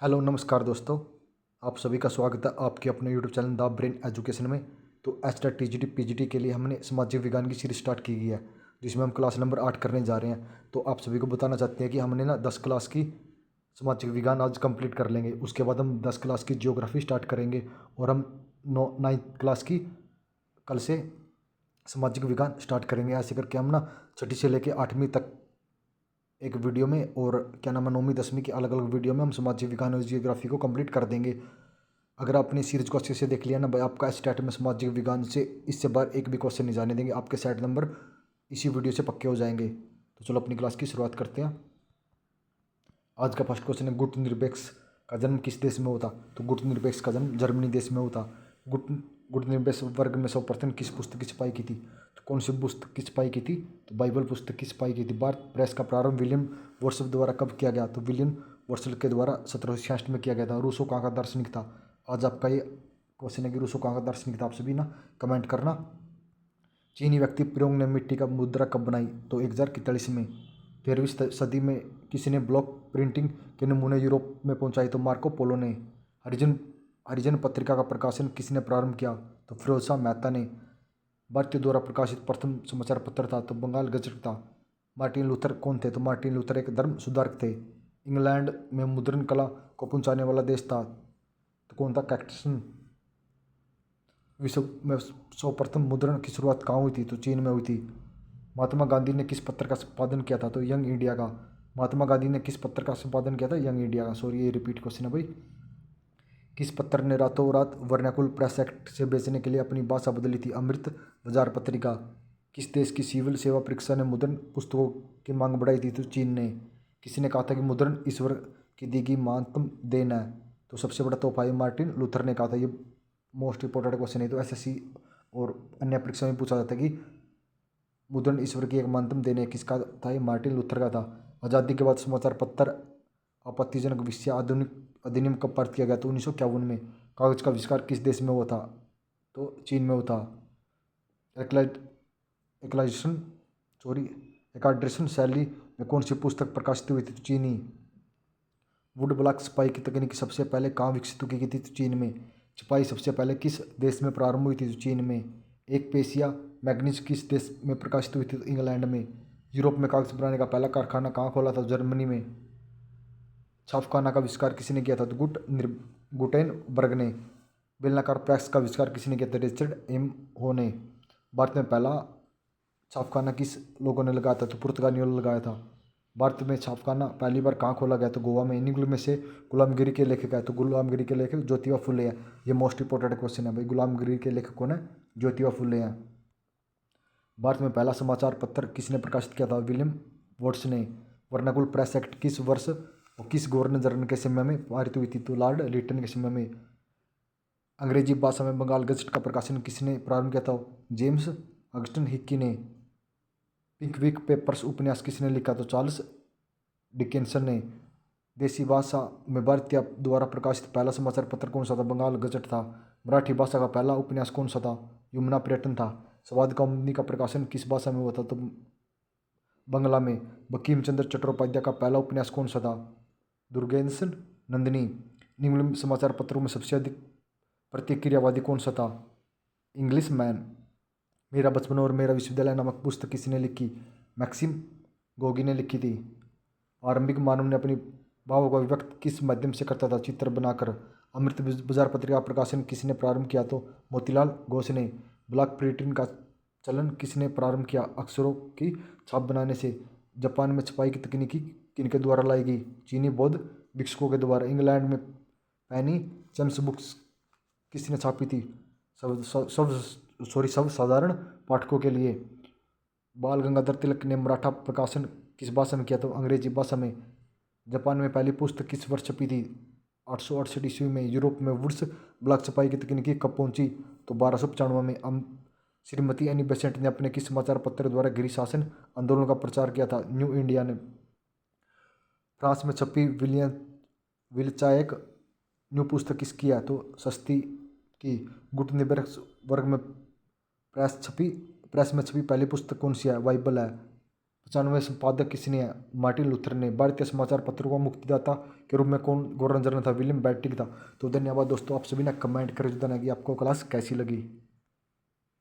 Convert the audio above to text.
Hello नमस्कार दोस्तों। आप सभी का स्वागत है आपके अपने YouTube channel the brain education में। तो एचटेट टीजीटी पीजीटी के लिए हमने सामाजिक विज्ञान की सीरीज स्टार्ट की गई है, जिसमें हम क्लास नंबर 8 करने जा रहे हैं। तो आप सभी को बताना चाहते हैं कि हमने 10 क्लास की सामाजिक विज्ञान आज कंप्लीट कर लेंगे। उसके बाद हम 10 क्लास की ज्योग्राफी स्टार्ट करेंगे और हम 9th क्लास की कल से सामाजिक विज्ञान स्टार्ट करेंगे। ऐसे करके हम छठी से लेकर 8वीं तक एक वीडियो में, और क्या नाम है 9वीं 10वीं की अलग अलग वीडियो में हम सामाजिक विज्ञान और जियोग्राफी को कंप्लीट कर देंगे। अगर आपने सीरीज को अच्छे से देख लिया ना भाई, आपका स्टेट में सामाजिक विज्ञान से इससे बाहर एक भी क्वेश्चन नहीं जाने देंगे। आपके सेट नंबर इसी वीडियो से पक्के हो जाएंगे। तो चलो अपनी क्लास की शुरुआत करते हैं। आज का फर्स्ट क्वेश्चन है, गुट निरपेक्ष का जन्म किस देश में होता? तो गुट निरपेक्ष का जन्म जर्मनी देश में होता। गुट गुट निरपेक्ष वर्ग में सर्वप्रथम किस पुस्तक की छपाई की थी? तो कौन सी पुस्तक की छपाई की थी? तो बाइबल पुस्तक की छपाई की थी। भारत प्रेस का प्रारंभ विलियम वर्सल द्वारा कब किया गया? तो विलियम वर्सल के द्वारा 1766 में किया गया था। रूसो कहाँ का दार्शनिक था? आज आपका ये क्वेश्चन है कि रूसो कहाँ का दार्शनिक था। आप सभी कमेंट करना। चीनी व्यक्ति प्रोंग ने मिट्टी का मुद्रा कब बनाई? तो 1041 में। 13वीं सदी में किसी ने ब्लॉक प्रिंटिंग के नमूने यूरोप में पहुंचाए? तो मार्को पोलो ने। हरिजन हरिजन पत्रिका का प्रकाशन किसने प्रारंभ किया? तो फिरोज शाह मेहता ने। भारतीय द्वारा प्रकाशित प्रथम समाचार पत्र था? तो बंगाल गजट था। मार्टिन लूथर कौन थे? तो मार्टिन लूथर एक धर्म सुधारक थे। इंग्लैंड में मुद्रण कला को पहुंचाने वाला देश था? तो कौन था? कैक्टसन। विश्व में सर्वप्रथम मुद्रण की शुरुआत कहाँ हुई थी? तो चीन में हुई थी। महात्मा गांधी ने किस पत्र का संपादन किया था? तो यंग इंडिया का। महात्मा गांधी ने किस पत्र का संपादन किया था? यंग इंडिया का। सॉरी, ये रिपीट क्वेश्चन है भाई। किस पत्र ने रातों रात वर्नाकुल प्रेस एक्ट से बेचने के लिए अपनी भाषा बदली थी? अमृत बाजार पत्रिका। किस देश की सिविल सेवा परीक्षा ने मुद्रण पुस्तकों की मांग बढ़ाई थी? तो चीन ने। किसी ने कहा था कि मुद्रण ईश्वर की दी गई महत्तम देन है? तो सबसे बड़ा तोहफा ये मार्टिन लूथर ने कहा था। ये मोस्ट इंपॉर्टेंट क्वेश्चन है। तो एसएससी और अन्य परीक्षा में पूछा जाता है कि मुद्रण ईश्वर की एक महत्तम देन है, किसका था? ये मार्टिन लूथर का था। आज़ादी के बाद समाचार पत्र आपत्तिजनक विषय आधुनिक अधिनियम कब पारित किया गया? तो 1951 में। कागज का आविष्कार किस देश में हुआ था? तो चीन में हुआ था। एकलाइजेशन सॉरी एकाड्रेशन शैली में कौन सी पुस्तक प्रकाशित हुई थी? तो चीनी। वुड ब्लॉक छपाई की तकनीक सबसे पहले कहाँ विकसित की गई थी? तो चीन में। छपाई सबसे पहले किस देश में प्रारंभ हुई थी? तो चीन में। एक पेशिया मैग्नीज किस देश में प्रकाशित हुई थी? तो इंग्लैंड में। यूरोप में कागज बनाने का पहला कारखाना कहाँ खोला था? जर्मनी में। छापखाना का आविष्कार किसने किया था? तो गुटेनबर्ग ने। बेलनाकार प्रेस का आविष्कार किसने किया था? रिचर्ड एम हो ने। भारत में पहला छापखाना किस लोगों ने लगाया था? तो पुर्तगालियों ने लगाया था। भारत में छापखाना पहली बार कहाँ खोला गया? तो गोवा में। निम्नलिखित में से गुलामगिरी के लेखक है? तो गुलामगिरी के लेखक ज्योतिबा फुले हैं। ये मोस्ट इंपॉर्टेंट क्वेश्चन है भाई। गुलामगिरी के लेखक कौन है? ज्योतिबा फुले हैं। भारत में पहला समाचार पत्र किसने प्रकाशित किया था? विलियम वोट्स ने। वर्नाकुल प्रेस एक्ट किस वर्ष और किस गवर्नर जनरल के समय में पारित हुई थी? तो लॉर्ड लिटन के समय में। अंग्रेजी भाषा में बंगाल गजट का प्रकाशन किसने प्रारंभ किया था? जेम्स अगस्टन हिक्की ने। पिंकविक पेपर्स उपन्यास किसने लिखा? तो चार्ल्स डिकेंसन ने। देसी भाषा में भारतीय द्वारा प्रकाशित पहला समाचार पत्र कौन सा था? बंगाल गजट था। मराठी भाषा का पहला उपन्यास कौन सा था? यमुना पर्यटन था। संवाद कौमुदी का प्रकाशन किस भाषा में हुआ था? तो बंगला में। बंकिम चंद्र चट्टोपाध्याय का पहला उपन्यास कौन सा था? दुर्गेंद्र नंदिनी। निम्नलिखित समाचार पत्रों में सबसे अधिक प्रतिक्रियावादी कौन सा था? English man. मेरा बचपन और मेरा विश्वविद्यालय नामक पुस्तक किसने लिखी? मैक्सिम गोगी ने लिखी थी। आरंभिक मानव ने अपनी भावों का व्यक्त किस माध्यम से करता था? चित्र बनाकर। अमृत बाजार पत्रिका का प्रकाशन किसने प्रारंभ किया? तो मोतीलाल घोष ने। ब्लॉक प्रिंटिंग का चलन किसने प्रारंभ किया? अक्षरों की छाप बनाने से। जापान में छपाई की तकनीकी किनके द्वारा लाई गई? चीनी बौद्ध भिक्षुकों के द्वारा। इंग्लैंड में पैनी जेम्स बुक्स किसने छापी थी? सब साधारण पाठकों के लिए। बाल गंगाधर तिलक ने मराठा प्रकाशन किस भाषा में किया? तो अंग्रेजी भाषा में। जापान में पहली पुस्तक किस वर्ष छपी थी? 868 ईस्वी में। यूरोप में वुड्स ब्लॉक छपाई की तकनीकी कब पहुंची? तो 1295 में। श्रीमती एनी बेसेंट ने अपने किस समाचार पत्र द्वारा गृह शासन आंदोलन का प्रचार किया था? न्यू इंडिया ने। फ्रांस में छपी विलचायक न्यू पुस्तक किसकी है? तो सस्ती की। गुटनिबर्ग वर्ग में प्रेस में छपी पहली पुस्तक कौन सी है? बाइबल है। 95वें संपादक किसने है? मार्टिन लूथर ने। भारतीय समाचार पत्रों का मुक्तिदाता के रूप में कौन गवर्नर जनरल था? विलियम बेंटिक था। तो धन्यवाद दोस्तों, आप सभी ने कमेंट कर बताना कि आपको क्लास कैसी लगी।